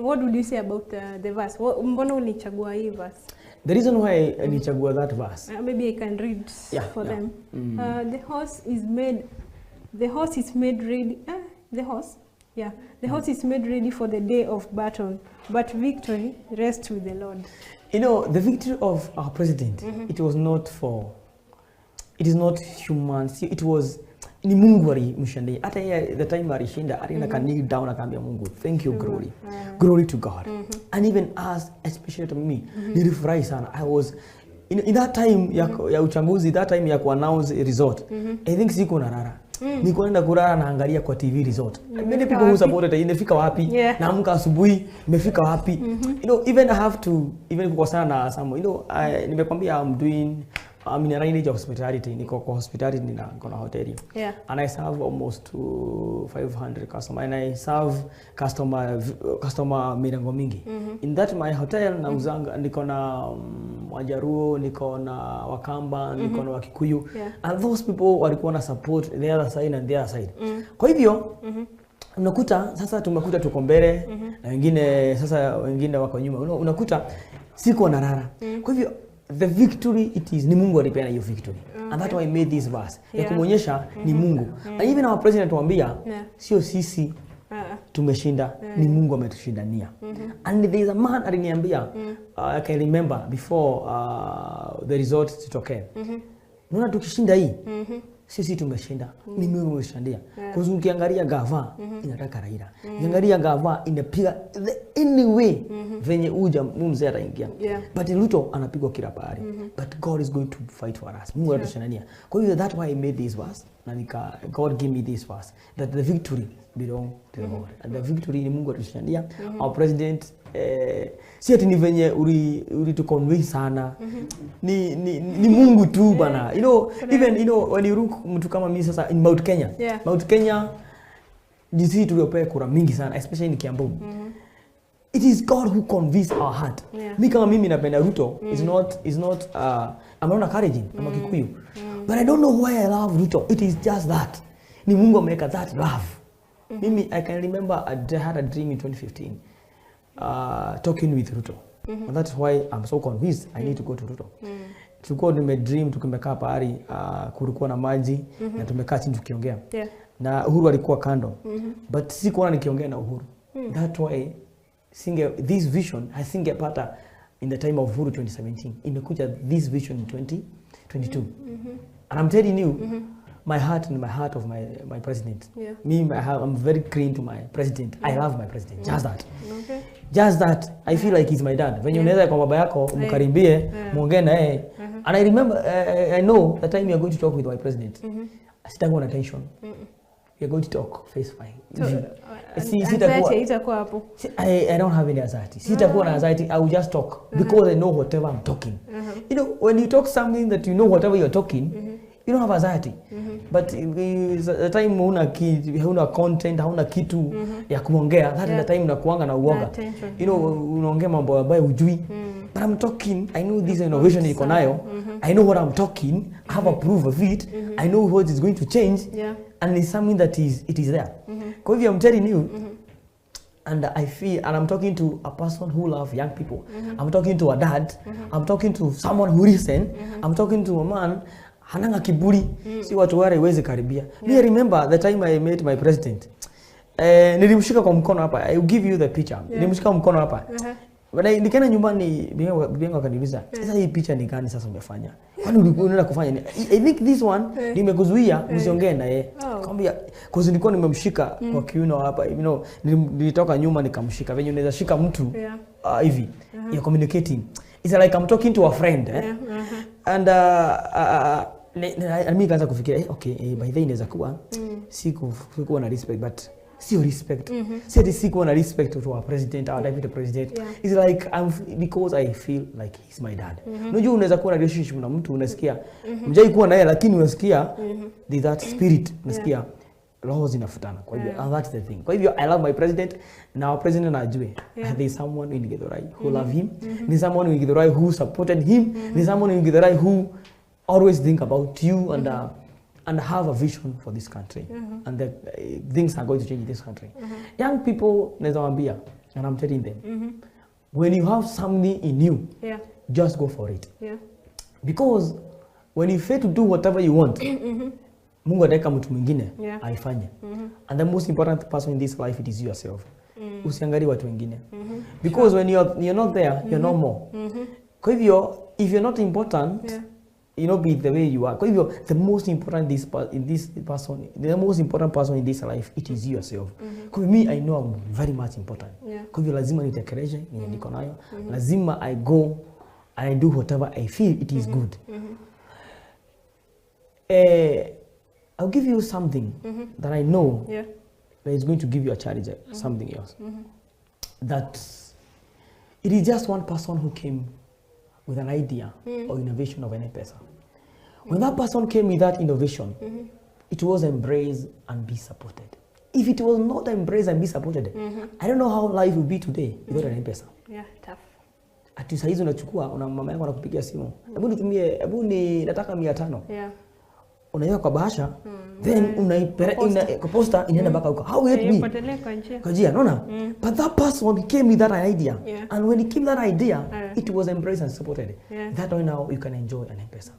What would you say about the verse? Mbona ulichagua hii verse? The reason why I nichagua that verse. Maybe I can read for them. The horse is made ready. The horse is made ready for the day of battle, but victory rests with the Lord. You know, the victory of our president, it is not human. It was ni Mungu alimshinda. Hata the time alishinda, alienda kneel down akaambia Mungu, thank you, glory to God. And even us, especially to me, nilifurahi sana. I was in that time ya uchanguzi, that time ya ku-announce result. I think siku narara. Niko naenda kulala naangalia kwa TV result. Many people who supported imefika wapi? Naamka asubuhi imefika wapi? You know, even I have to kukosana na some, nimekwambia I'm in a range of hospitality. Niko kwa hospitality niko na hoteli. And I serve almost to 500 customers and I serve customer milango mingi. In that my hotel na uzanga niko na Wajaruo, niko na Wakamba, niko na Wakikuyu. And those people walikuwa na support the other side and the other side. Kwa hivyo unakuta sasa tumekuta tuko mbele na wengine wako nyuma. Unakuta siko na rara. Kwa hivyo the victory it is ni Mungu alipeana hiyo victory. And that's why I made this verse. Ya kumuonyesha ni Mungu. And even our president tuambia sio sisi tumeshinda, ni Mungu ametushindania. And there is a man aliniambia, I can remember before the result zitokee. Unaona tukishinda hii, sisi tumeshinda, ni Mungu ametushindia. Kwa sababu ukiangalia gava inataka Raila. Ukiangalia gava inapiga anyway venye uja mzee ataingia. But Ruto anapigwa kila pahali. But God is going to fight for us. Mungu anatushindia. Kwa hiyo that's why I made this verse. Na God gave me this verse that the victory belong to the Lord. And the victory ni Mungu atushindia. Our president si ati ni venye uri to convey sana. Ni Mungu tu bana. You know, even you know when you look mtu kama mimi sasa in Mount Kenya. Mount Kenya DC tuliopewa kura mingi sana, especially in Kiambu. It is God who convinces our heart. Mimi kama mimi napenda Ruto is not I'm not encouraging, I'm a Kikuyu. But I don't know why I love Ruto. It is just that. Ni Mungu ameweka that love. Mimi I can remember I had a dream in 2015 talking with Ruto. And that's why I'm so convinced I need to go to Ruto. Tulikuwa dream tukimekaa pahali kulikuwa na maji na tumekaa chini tukiongea. Na Uhuru alikuwa kando. But sikuona nikiongea na Uhuru. That why this vision I think apata in the time of Uhuru 2017. Imekuja this vision in 2022. And I'm telling you, my heart and my heart of my president. I'm very clean to my president. I love my president. Just that. Just that. I feel like he's my dad. When you unaweza kwa baba yako umkaribie, muongee na yeye. And I remember, I know the time you're going to talk with my president. Sitakuwa na tension. You're going to talk face fine. Sitakuwa hapo. I don't have any anxiety. Sitakuwa na anxiety. I will just talk because I know whatever I'm talking. You know, when you talk something that you know whatever you're talking, you don't have anxiety. But the time huna content, huna kitu ya kuongea, that is the time unakuanga na uoga. You know, unaongea mambo ambayo hujui. But I'm talking, I know this innovation iko nayo. I know what I'm talking. I have a proof of it. I know what is going to change. And it's something that it is there. Because I'm telling you, and I feel, and I'm talking to a person who loves young people. I'm talking to a dad. I'm talking to someone who listens. I'm talking to a man. Hananga kiburi. Si watu wale wezi karibia. Me remember the time I met my president. Nilimshika kwa mkono hapa. I will give you the picture. Nilimshika mkono hapa. Nikaenda nyumbani bibi yangu akaniuliza, "Sasa hii picha ni gani sasa umefanya? Kwani unaenda kufanya nini?" I think this one nimekuzuia msiongee na yeye. Kwambia cause nilikuwa nimemshika kwa kiuno hapa, you know, nilitoka nyuma nikamshika. Venye unaweza shika mtu hivi. You're communicating. It's like I'm talking to a friend, And mimi kaanza kufikiria, okay, by the way inaweza kuwa sikuwa na respect, but sio respect. Sikuwa na respect to our president, our deputy president. It's like because I feel like he's my dad. Unajua unaweza kuwa na relationship na mtu unasikia mjai kuwa naye lakini unasikia that spirit, unasikia roho zinafutana. Kwa hivyo and that's the thing. Kwa hivyo I love my president. Na our president anajue there is someone in Githurai who love him. There's someone in Githurai who supported him. There's someone in Githurai who always think about you and have a vision for this country. And that things are going to change in this country. Young people, nawambia, and I'm telling them, when you have something in you, just go for it. Because when you fail to do whatever you want, Mungu ataweka mtu mwingine aifanye. And the most important person in this life, it is yourself. Usiangalie watu wengine. Because when you're not there, you're no more. Kwa hivyo, if you're not important, you know, be the way you are. Kwa hivyo, the most important person in this life, it is yourself. Kwa hivyo, me, I know I'm very much important. Kwa hivyo, lazima nitekeleze yenye niko nayo. Lazima I go and I do whatever I feel it is good. I'll give you something that I know that is going to give you a challenge, something else. That it is just one person who came with an idea or innovation of an M-Pesa. When that person came with that innovation, it was embraced and be supported. If it was not embraced and be supported, I don't know how life would be today without an M-Pesa. Yeah, tough. Ati saa hizo unachukua, mama yako anakupigia simu. Hebu nataka 500. Unaiweka kwa bahasha, then kwa posta inaenda mpaka huko. How will it be? Kwa njia, unaona? But that person came with that idea. And when he came with that idea, it was embraced and supported. That way now you can enjoy an M-Pesa.